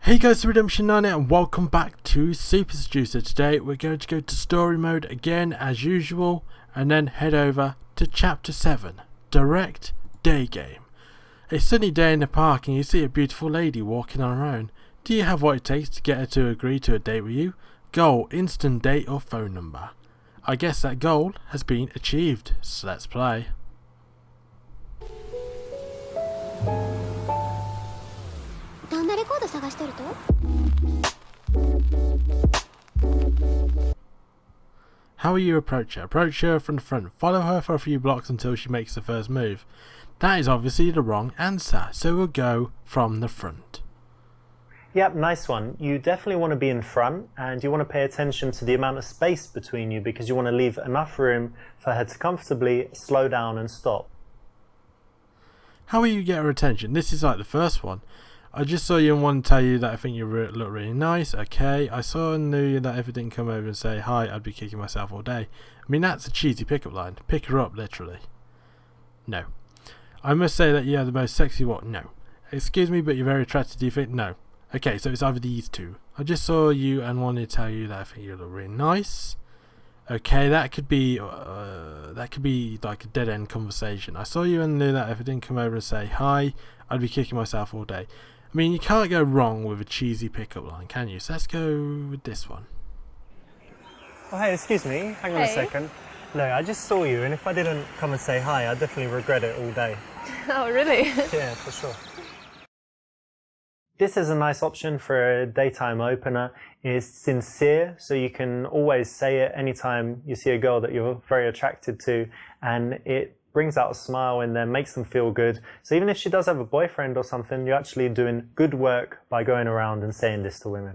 Hey guys, Redemption 9 and welcome back to Super Seducer. Today we're going to go to story mode again as usual and then head over to chapter 7, Direct Day Game. A sunny day in the park and you see a beautiful lady walking on her own. Do you have what it takes to get her to agree to a date with you? Goal, instant date or phone number. I guess that goal has been achieved, so let's play. How will you approach her? Approach her from the front. Follow her for a few blocks until she makes the first move. That is obviously the wrong answer, so we'll go from the front. Yep, nice one. You definitely want to be in front and you want to pay attention to the amount of space between you because you want to leave enough room for her to comfortably slow down and stop. How will you get her attention? This is like the first one. I just saw you and want to tell you that I think you look really nice. Okay, I saw and knew that if I didn't come over and say hi, I'd be kicking myself all day. I mean, that's a cheesy pickup line. Pick her up, literally. No. I must say that you have the most sexy what? No. Excuse me, but you're very attractive. Do you think? No. Okay, so it's either these two. I just saw you and wanted to tell you that I think you look really nice. Okay, that could be like a dead end conversation. I saw you and knew that if I didn't come over and say hi, I'd be kicking myself all day. I mean, you can't go wrong with a cheesy pickup line, can you? So let's go with this one. Oh, hey, excuse me. Hang on a second. No, I just saw you, and if I didn't come and say hi, I'd definitely regret it all day. Oh, really? Yeah, for sure. This is a nice option for a daytime opener. It's sincere, so you can always say it anytime you see a girl that you're very attracted to, and it brings out a smile in them, makes them feel good. So even if she does have a boyfriend or something, you're actually doing good work by going around and saying this to women.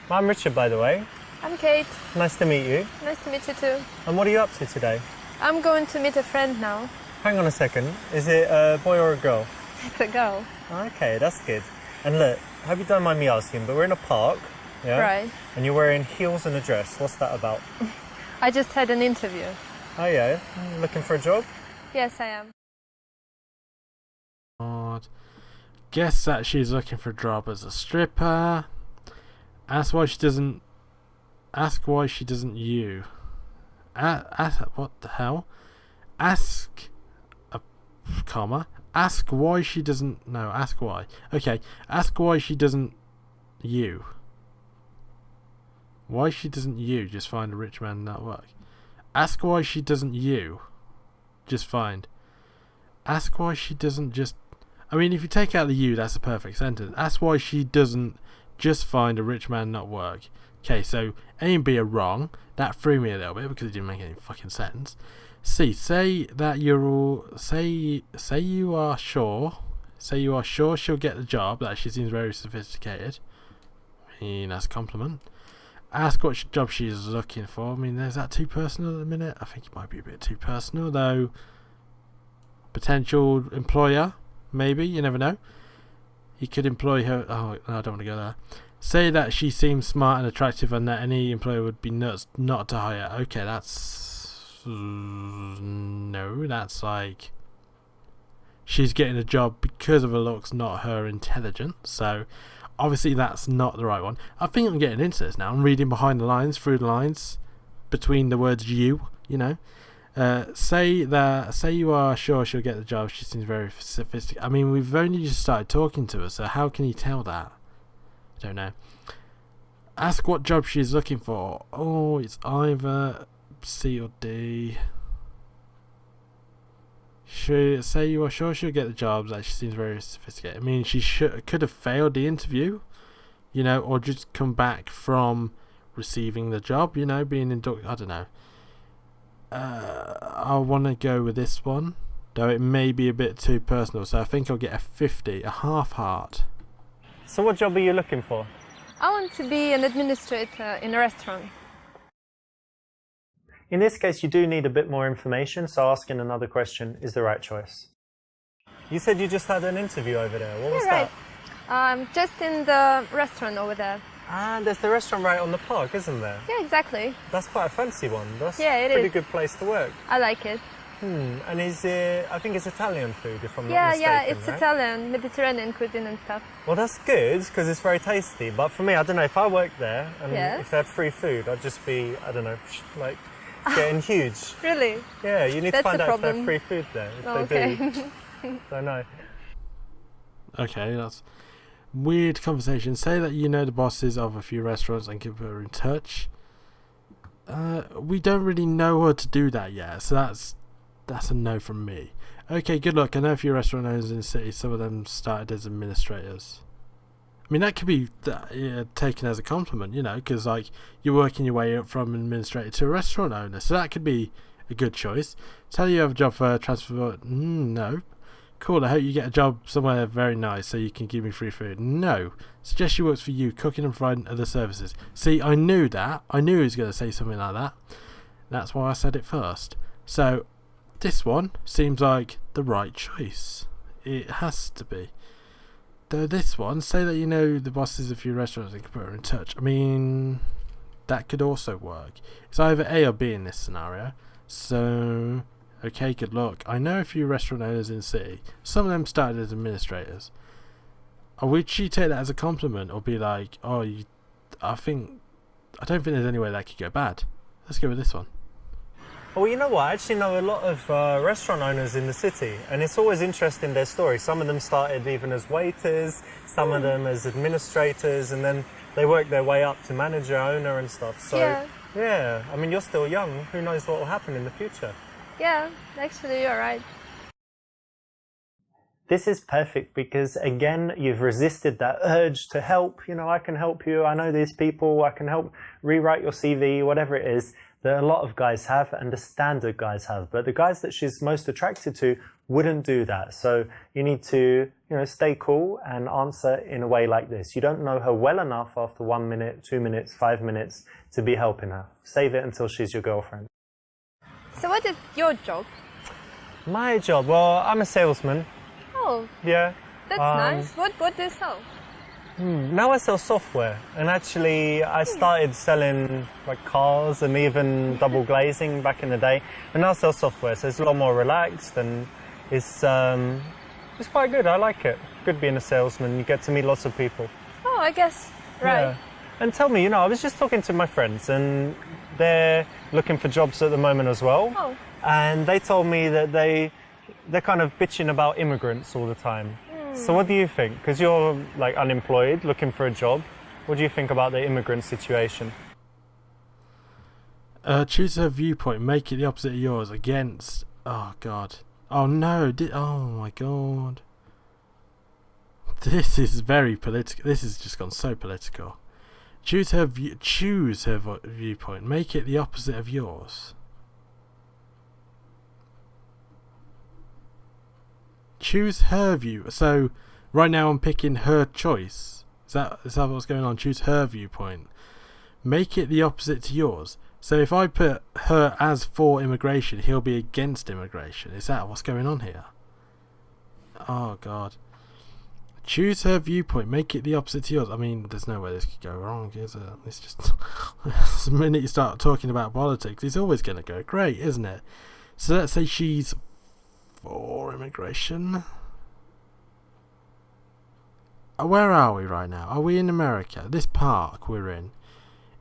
I'm Richard, by the way. I'm Kate. Nice to meet you. Nice to meet you too. And what are you up to today? I'm going to meet a friend now. Hang on a second. Is it a boy or a girl? It's a girl. Okay, that's good. And look, I hope you don't mind me asking, but we're in a park, yeah? Right. And you're wearing heels and a dress. What's that about? I just had an interview. Oh yeah? Looking for a job? Yes, I am. God. Guess that she's looking for a job as a stripper. Ask why she doesn't you. What the hell? Ask a comma. Ask why she doesn't. No, ask why. Okay, ask why she doesn't you. Why she doesn't you just find a rich man not work. Ask why she doesn't you just find. Ask why she doesn't just. I mean, if you take out the you, that's a perfect sentence. Ask why she doesn't just find a rich man not work. Okay, so A and B are wrong. That threw me a little bit because it didn't make any fucking sense. C, say that you're all. Say you are sure. Say you are sure she'll get the job. That she seems very sophisticated. I mean, that's a compliment. Ask what job she's looking for. I mean, is that too personal at the minute? I think it might be a bit too personal, though. Potential employer, maybe. You never know. He could employ her. Oh, no, I don't want to go there. Say that she seems smart and attractive and that any employer would be nuts not to hire. Okay, that's... No, that's like... She's getting a job because of her looks, not her intelligence. So, obviously that's not the right one. I think I'm getting into this now. I'm reading behind the lines, through the lines, between the words you know. Say you are sure she'll get the job. She seems very sophisticated. I mean, we've only just started talking to her, so how can you tell that? I don't know. Ask what job she's looking for. Oh, it's either C or D. Say you are sure she'll get the job. That she seems very sophisticated. I mean, she could have failed the interview, or just come back from receiving the job, being inducted. I don't know. I want to go with this one, though it may be a bit too personal, so I think I'll get a 50, a half heart. So what job are you looking for? I want to be an administrator in a restaurant. In this case, you do need a bit more information, so asking another question is the right choice. You said you just had an interview over there. What was that? Just in the restaurant over there. Ah, there's the restaurant right on the park, isn't there? Yeah, exactly. That's quite a fancy one. That's yeah, it a pretty is. Good place to work. I like it. And is it? I think it's Italian food, if I'm not Yeah, mistaken. it's right? Italian, Mediterranean cuisine and stuff. Well, that's good because it's very tasty. But for me, I don't know if I worked there and Yes. if they had free food, I'd just be, I don't know, like getting huge. Really? Yeah, you need to That's find a out if they problem. have free food there. If Oh, they okay. do, don't know. Okay, that's weird conversation. Say that you know the bosses of a few restaurants and keep her in touch. We don't really know how to do that yet, so that's a no from me. Okay, good luck. I know a few restaurant owners in the city. Some of them started as administrators. I mean, that could be taken as a compliment, you know, because like you're working your way up from administrator to a restaurant owner, so that could be a good choice. Tell you have a job for transport. No. Cool, I hope you get a job somewhere very nice so you can give me free food. No. Suggest she works for you, cooking and providing other services. See, I knew that. I knew he was going to say something like that. That's why I said it first. So, this one seems like the right choice. It has to be. Though this one, say that you know the bosses of a few restaurants and can put her in touch. I mean, that could also work. It's either A or B in this scenario. So... okay, good luck. I know a few restaurant owners in the city. Some of them started as administrators. Would she take that as a compliment or be like, oh, I don't think there's any way that could go bad. Let's go with this one. Well, you know what? I actually know a lot of restaurant owners in the city, and it's always interesting their story. Some of them started even as waiters, some of them as administrators, and then they worked their way up to manager, owner, and stuff. So, yeah, I mean, you're still young. Who knows what will happen in the future? Yeah, actually you're right. This is perfect because, again, you've resisted that urge to help. You know, I can help you. I know these people. I can help rewrite your CV, whatever it is that a lot of guys have and the standard guys have. But the guys that she's most attracted to wouldn't do that. So you need to, you know, stay cool and answer in a way like this. You don't know her well enough after 1 minute, 2 minutes, 5 minutes to be helping her. Save it until she's your girlfriend. So what is your job? My job? Well, I'm a salesman. Oh, Yeah. that's nice. What do you sell? Now I sell software, and actually I started selling like cars and even double glazing back in the day, and now I sell software, so it's a lot more relaxed and it's quite good. I like it. Good being a salesman. You get to meet lots of people. Oh, I guess. Right. Yeah. And tell me, you know, I was just talking to my friends, and they're looking for jobs at the moment as well. Oh. And they told me that they're kind of bitching about immigrants all the time. So what do you think? Because you're like unemployed, looking for a job. What do you think about the immigrant situation? Choose her viewpoint. Make it the opposite of yours. Against. Oh God. Oh no. Oh my God. This is very political. This has just gone so political. Choose her viewpoint. Make it the opposite of yours. Choose her view. So right now I'm picking her choice. Is that what's going on? Choose her viewpoint. Make it the opposite to yours. So if I put her as for immigration, he'll be against immigration. Is that what's going on here? Oh God. Choose her viewpoint. Make it the opposite to yours. I mean, there's no way this could go wrong, is it? It's just the minute you start talking about politics, it's always going to go great, isn't it? So let's say she's for immigration. Where are we right now? Are we in America? This park we're in.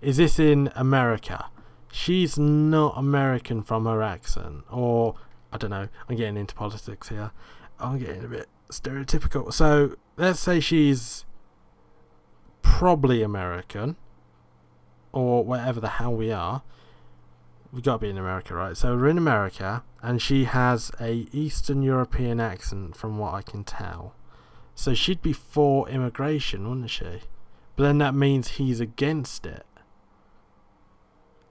Is this in America? She's not American from her accent. Or, I don't know. I'm getting into politics here. I'm getting a bit stereotypical. So, let's say she's probably American. Or whatever the hell we are. We've got to be in America, right? So we're in America, and she has a Eastern European accent from what I can tell. So she'd be for immigration, wouldn't she? But then that means he's against it.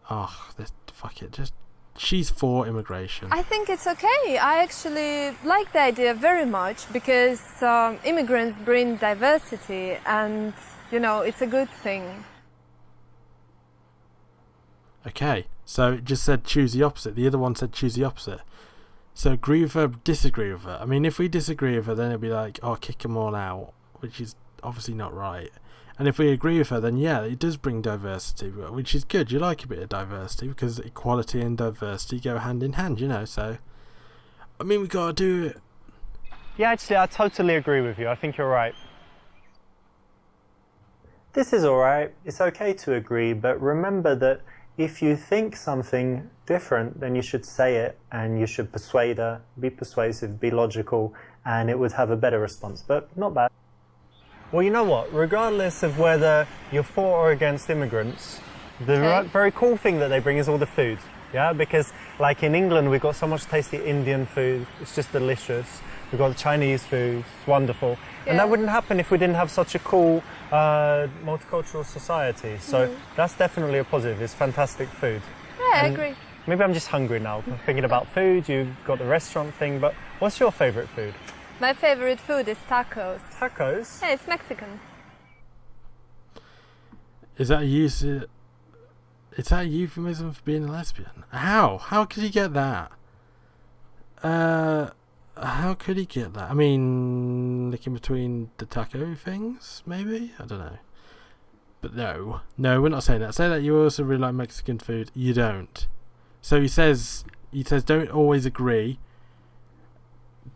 Oh, fuck it. Just she's for immigration. I think it's okay. I actually like the idea very much because immigrants bring diversity and, you know, it's a good thing. Okay, so it just said choose the opposite. The other one said choose the opposite. So agree with her, disagree with her. I mean, if we disagree with her, then it'll be like, oh, kick them all out, which is obviously not right. And if we agree with her, then yeah, it does bring diversity, which is good. You like a bit of diversity because equality and diversity go hand in hand, you know. So I mean, we gotta do it. Yeah, actually, I totally agree with you. I think you're right. This is alright. It's okay to agree, but remember that if you think something different, then you should say it and you should persuade her, be persuasive, be logical, and it would have a better response, but not bad. Well, you know what? Regardless of whether you're for or against immigrants, the very cool thing that they bring is all the food. Yeah, because like in England, we've got so much tasty Indian food. It's just delicious. We've got Chinese food. It's wonderful. And that wouldn't happen if we didn't have such a cool multicultural society. So that's definitely a positive. It's fantastic food. Yeah, I agree. Maybe I'm just hungry now. I'm thinking about food. You've got the restaurant thing. But what's your favorite food? My favorite food is tacos. Tacos? Yeah, it's Mexican. Is that a euphemism for being a lesbian? How? How could he get that? How could he get that? I mean, looking between the taco things, maybe? I don't know. But no, we're not saying that. Say that you also really like Mexican food. You don't. So he says don't always agree.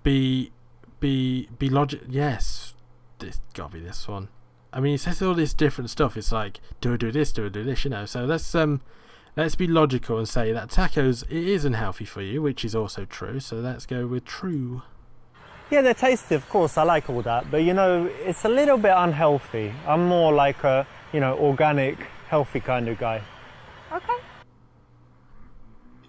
Be logic. Yes, this gotta be this one. I mean, he says all this different stuff. It's like do this, you know. So let's be logical and say that tacos it is unhealthy for you, which is also true. So let's go with true. Yeah, they're tasty, of course. I like all that, but you know, it's a little bit unhealthy. I'm more like a organic, healthy kind of guy. Okay.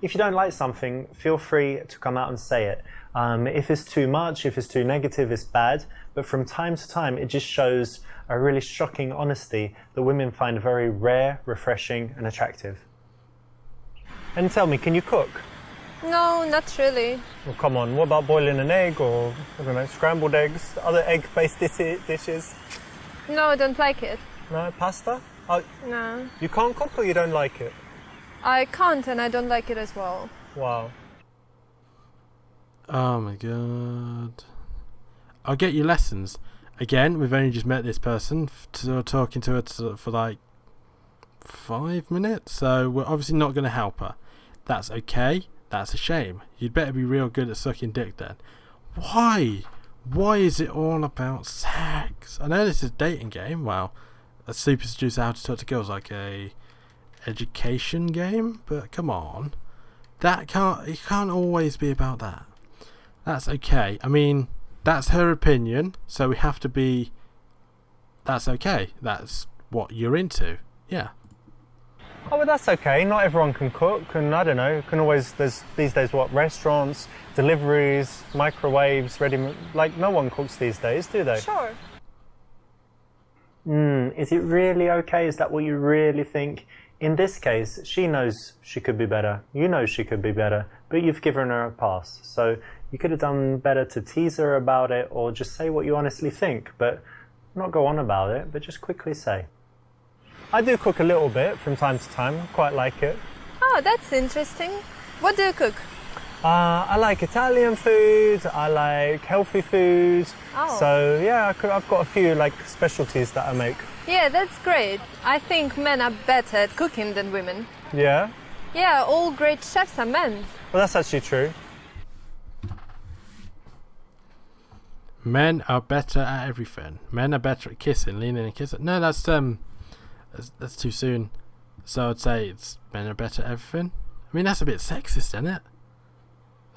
If you don't like something, feel free to come out and say it. If it's too much, if it's too negative, it's bad. But from time to time, it just shows a really shocking honesty that women find very rare, refreshing, and attractive. And tell me, can you cook? No, not really. Well, come on, what about boiling an egg or, I don't know, scrambled eggs, other egg-based dishes? No, I don't like it. No, pasta? Oh, No. you can't cook or you don't like it? I can't and I don't like it as well. Wow. Oh my god. I'll get you lessons. Again, we've only just met this person, talking to her for like 5 minutes, so we're obviously not going to help her. That's okay. That's a shame. You'd better be real good at sucking dick then. Why? Why is it all about sex? I know this is a dating game. Well, a Super Seducer How to Talk to Girls like a education game, but come on. It can't always be about that. That's okay. I mean, that's her opinion, so we have to be... That's okay. That's what you're into. Yeah. Oh, well, that's okay. Not everyone can cook, and I don't know, there's these days, restaurants, deliveries, microwaves, like, no one cooks these days, do they? Sure. Is it really okay? Is that what you really think? In this case, she knows she could be better. You know she could be better, but you've given her a pass. So you could have done better to tease her about it or just say what you honestly think, but not go on about it, but just quickly say. I do cook a little bit from time to time. Quite like it. Oh, that's interesting. What do you cook? I like Italian food. I like healthy food. Oh. So yeah, I've got a few like specialties that I make. Yeah, that's great. I think men are better at cooking than women. Yeah? Yeah, all great chefs are men. Well, that's actually true. Men are better at everything. Men are better at kissing, leaning and kissing. No, that's too soon. So I'd say men are better at everything. I mean, that's a bit sexist, isn't it?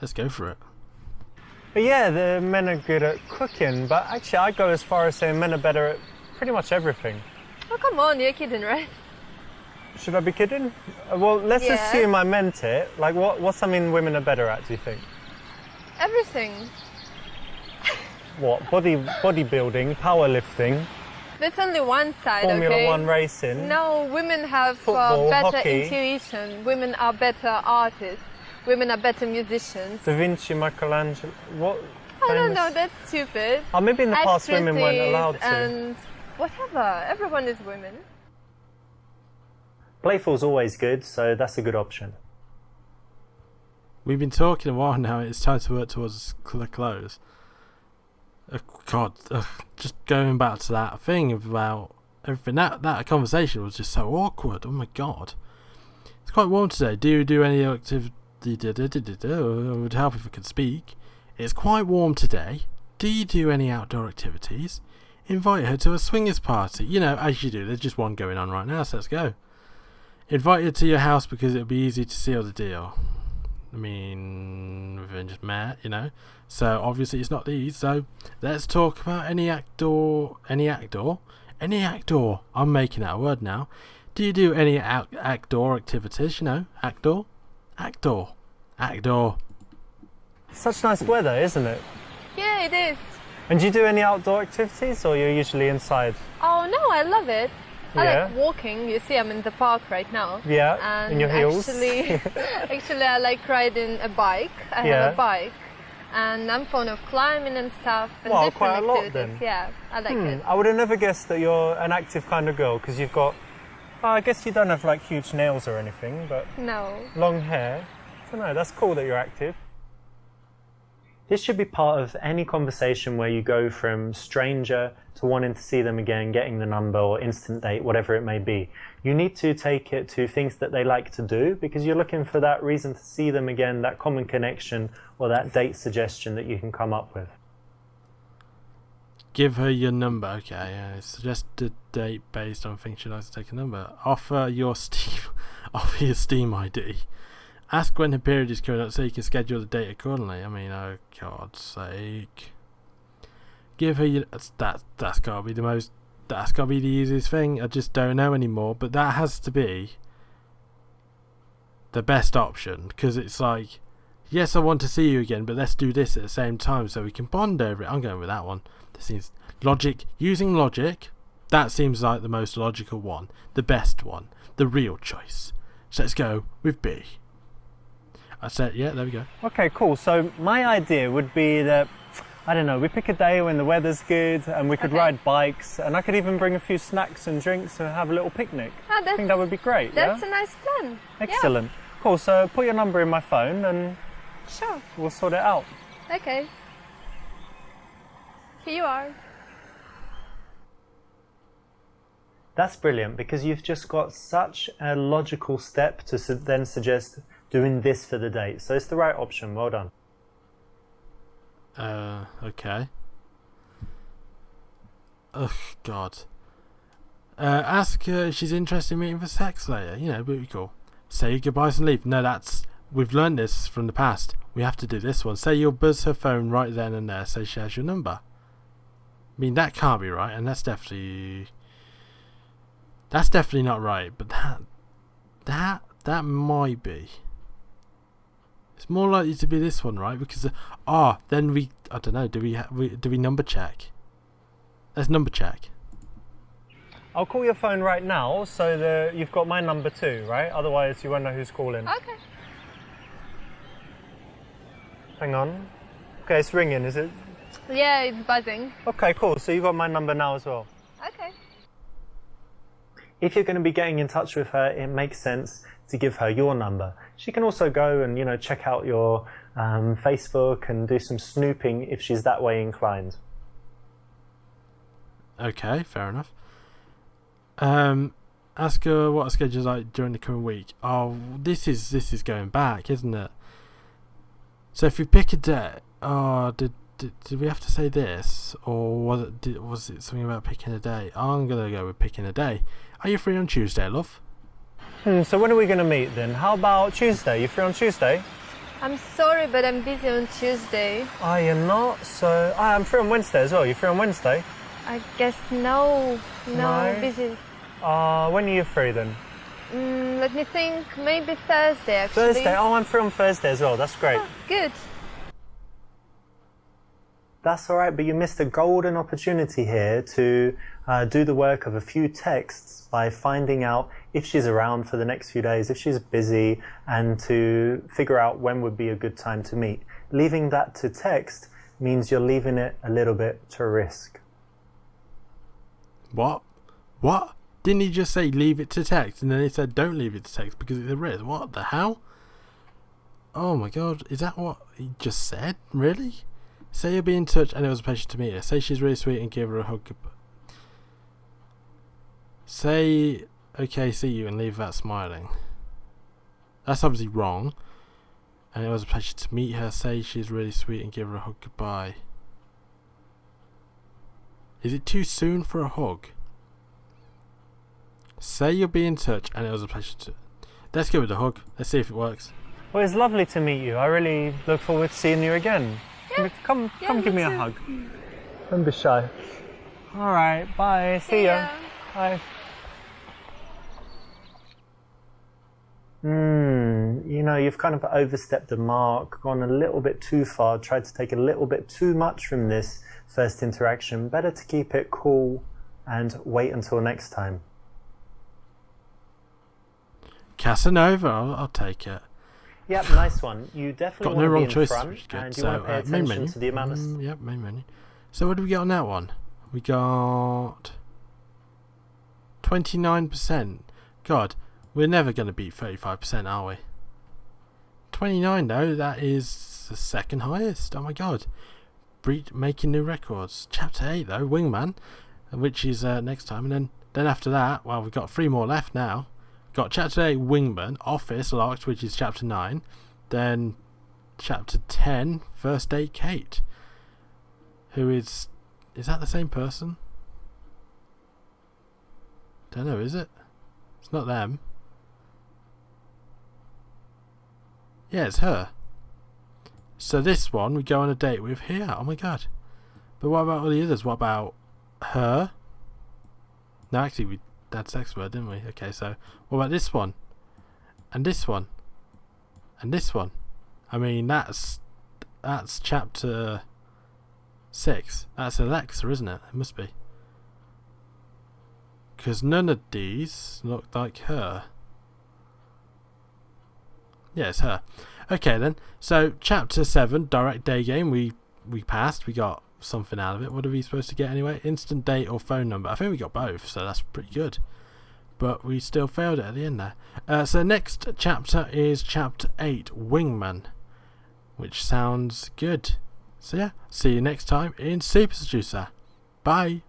Let's go for it. But yeah, the men are good at cooking, but actually I go as far as saying men are better at pretty much everything. Oh, come on, you're kidding, right? Should I be kidding? Well, let's assume I meant it. Like, what's something women are better at, do you think? Everything. What? Bodybuilding, powerlifting, That's only one side, Formula okay? One racing. No, women have Football, better hockey. intuition. Women are better artists. Women are better musicians. Da Vinci, Michelangelo. What? I don't famous- know, that's stupid. Oh, maybe in the past women weren't allowed to. And whatever, everyone is women. Playful's always good, so that's a good option. We've been talking a while now. It's time to work towards the close. God, just going back to that thing about everything. That conversation was just so awkward. Oh my God. It's quite warm today. Do you do any activity? It would help if I could speak. It's quite warm today. Do you do any outdoor activities? Invite her to a swingers party. You know, as you do. There's just one going on right now, so let's go. Invite her to your house because it'll be easy to seal the deal. I mean, we've been just met, you know. So obviously it's not these. So let's talk about any actor. I'm making that a word now. Do you do any actor activities? You know, actor. Such nice weather, isn't it? Yeah, it is. And do you do any outdoor activities, or you're usually inside? Oh no, I love it. I Yeah. like walking. You see, I'm in the park right now. Yeah, And in your heels. actually, I like riding a bike. I have a bike, and I'm fond of climbing and stuff. And Well, different quite a lot activities. then. Yeah, I like it. I would have never guessed that you're an active kind of girl, because you've got, I guess you don't have like huge nails or anything, but No. long hair. I don't know, that's cool that you're active. This should be part of any conversation where you go from stranger to wanting to see them again, getting the number or instant date, whatever it may be. You need to take it to things that they like to do, because you're looking for that reason to see them again, that common connection or that date suggestion that you can come up with. Give her your number. Okay, suggest a date based on things she'd like to take a number. Offer your Steam ID. Ask when the period is coming up so you can schedule the date accordingly. I mean, oh God's sake. Give her your... That's gotta be that's gotta be the easiest thing. I just don't know anymore. But that has to be the best option. Because it's like, yes, I want to see you again, but let's do this at the same time so we can bond over it. I'm going with that one. This seems logic. Using logic, that seems like the most logical one. The best one. The real choice. So let's go with B. I said, yeah, there we go. Okay, cool. So my idea would be that, I don't know, we pick a day when the weather's good and we could ride bikes, and I could even bring a few snacks and drinks and have a little picnic. Oh, I think that would be great. That's yeah? a nice plan. Excellent. Cool. So put your number in my phone and Yeah. Sure. we'll sort it out. Okay. Here you are. That's brilliant, because you've just got such a logical step to then suggest doing this for the date. So it's the right option. Well done. Okay. Oh, God. Ask her if she's interested in meeting for sex later. You know, would be cool. Say your goodbyes and leave. No, we've learned this from the past. We have to do this one. Say you'll buzz her phone right then and there so she has your number. I mean, that can't be right, and that's definitely not right, but that might be. It's more likely to be this one, right? Because then I don't know. Do we number check? Let's number check. I'll call your phone right now so that you've got my number too, right? Otherwise you won't know who's calling. Okay. Hang on. Okay, it's ringing, is it? Yeah, it's buzzing. Okay, cool. So you've got my number now as well. Okay. If you're going to be getting in touch with her, it makes sense to give her your number. She can also go and, check out your Facebook and do some snooping if she's that way inclined. Okay, fair enough. Ask her what her schedule's like during the coming week. Oh, this is going back, isn't it? So if we pick a day, did we have to say this, or was it something about picking a day? I'm gonna go with picking a day. Are you free on Tuesday, love? So when are we going to meet then? How about Tuesday? You free on Tuesday? I'm sorry, but I'm busy on Tuesday. Oh, you're not? So I'm free on Wednesday as well. You free on Wednesday? I guess no, busy. When are you free then? Let me think. Maybe Thursday, actually. Thursday? Oh, I'm free on Thursday as well. That's great. Oh, good. That's all right, but you missed a golden opportunity here to do the work of a few texts by finding out if she's around for the next few days, if she's busy, and to figure out when would be a good time to meet. Leaving that to text means you're leaving it a little bit to risk. What? Didn't he just say leave it to text, and then he said don't leave it to text because it's a risk? What the hell? Oh my God, is that what he just said? Really? Say you'll be in touch and it was a pleasure to meet her. Say she's really sweet and give her a hug. Say, okay, see you, and leave that smiling. That's obviously wrong. And it was a pleasure to meet her. Say she's really sweet and give her a hug goodbye. Is it too soon for a hug? Say you'll be in touch and it was a pleasure to... Let's go with the hug. Let's see if it works. Well, it's lovely to meet you. I really look forward to seeing you again. Yeah. Come give me a too. hug. Don't be shy. All right, bye. See ya. Bye. You know, you've kind of overstepped the mark, gone a little bit too far, tried to take a little bit too much from this first interaction. Better to keep it cool and wait until next time. Casanova, I'll take it. Yep, nice one. You definitely Got no wrong want to be in choices, front, which is good. and you So, want to pay main attention menu. to the amount of... Yep, main menu. So what do we get on that one? We got 29%. God, we're never going to beat 35%, are we? 29 though, that is the second highest. Oh my god. Making new records. Chapter 8 though, Wingman, which is next time. And then after that, well, we've got 3 more left now. Got Chapter 8, Wingman, Office Locked, which is Chapter 9. Then Chapter 10, First Date Kate. Who is that the same person? Don't know, is it? It's not them. Yeah, it's her. So this one we go on a date with here. Oh my god. But what about all the others? What about her? No, actually we had sex with her, didn't we? Okay, so what about this one? And this one? And this one? I mean, that's chapter 6. That's Alexa, isn't it? It must be. Because none of these look like her. Yeah, it's her. Okay then. So chapter 7, direct day game. We passed. We got something out of it. What are we supposed to get anyway? Instant date or phone number. I think we got both, so that's pretty good. But we still failed it at the end there. So next chapter is chapter 8, Wingman, which sounds good. So yeah, see you next time in Super Seducer. Bye.